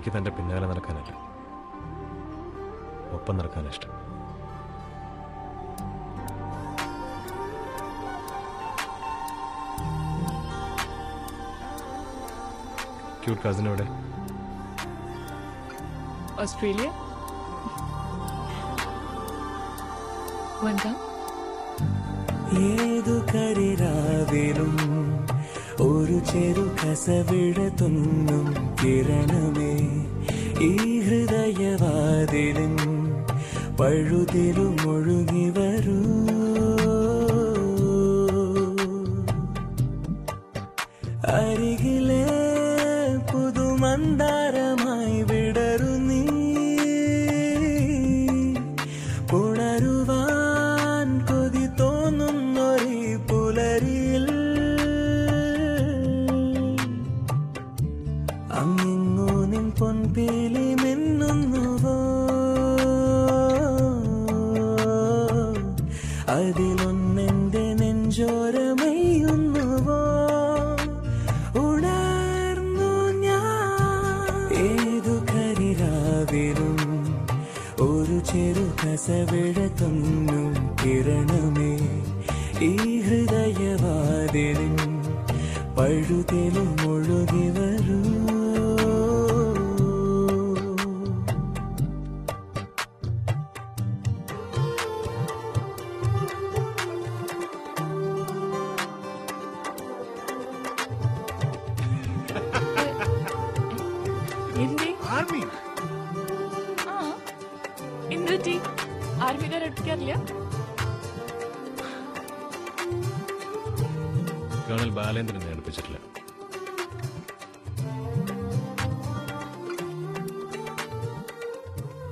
എനിക്ക് തൻ്റെ പിന്നാലെ നടക്കാനല്ല, ഒപ്പം നടക്കാനാണ് ഇഷ്ടം. ക്യൂട്ട് കസിൻ എവിടെ? ഓസ്ട്രേലിയ. ഏതു കരിരാവിലും ഒരു ചെറു കസവിടത്തുന്നും കിരണമേ ഈ ഹൃദയവാതിലും പഴുതിലും ഒഴുകി വരൂ. അരികിലെ പുതുമന്ദാരമായി വിടരു നീ, ഉണരുവാൻ കൊതി തോന്നുന്നൊരു പുലരിയിൽ അങ്ങിങ്ങു നിൻ പൊൻപീലി മിന്നുന്നുവോ, അതിലൊന്നെന്റെ നെഞ്ചോരമയുന്നുവോ. ഉണർന്നു ഞാൻ ഏതു കരിരാവിലും ഒരു ചെറു കസവിടത്തുന്നും കിരണമേ ഈ ഹൃദയവാതിലും പഴുതിലും ഒഴുകി വരൂ. आर्मी कर लिया. കേണൽ ബാലേന്ദ്രൻ അടുപ്പിച്ചിട്ടില്ല.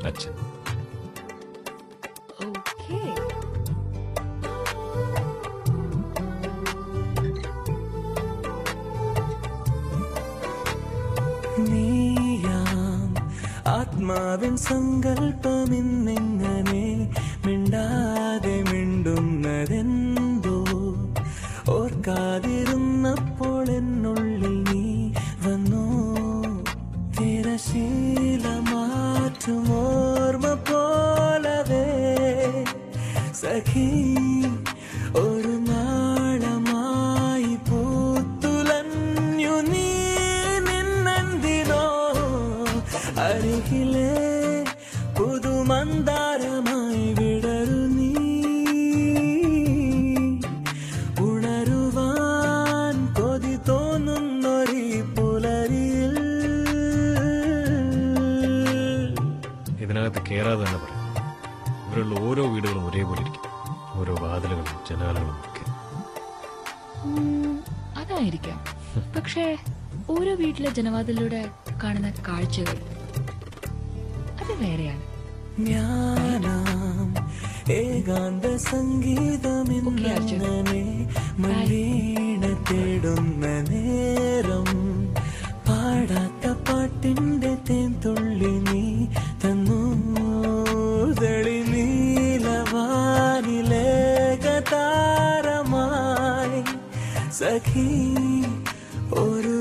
അച്ഛൻ നീയാം ആത്മാവിൻ സങ്കല്പമിന്നെങ്ങനെ മിണ്ടാതെ മിണ്ടുന്നതെന്തോ, ഓർക്കാതിരുന്നപ്പോൾ എന്നുള്ളിൽ നീ വന്നോ. തിരശീല മാറ്റും ഓർമ്മ പോലവേ സഖി ഒരു നാളമായി പൂത്തുലഞ്ഞു നീ നിന്നെന്തിനോ. അരികിലെ പുതുമന്ദാരമായി വിടരു നീ, ഉണരുവാൻ കൊതി തോന്നുന്നൊരു പുലരിയിൽ. ഇതിനകത്ത് കേറാതെ തന്നെ പറയും. ഇവരുള്ള ഓരോ വീടുകളും ഒരേപോലെ ഇരിക്കും, ഓരോ വാതിലുകളും ജനാലകളും ഒക്കെ. അതായിരിക്കാം. പക്ഷേ ഓരോ വീട്ടിലെ ജനവാതിലൂടെ കാണുന്ന കാഴ്ചകൾ അത് വേറെയാണ്. ജ്ഞാനം ഏകാന്ത സംഗീതമിന്നനെ മലീണ തേടുന്ന നേരം, പാടാത്ത പാട്ടിന്റെ തേൻതുള്ളി നീ തന്നു. തെളി നീലവാനിലേക താരമായി സഖി ഒരു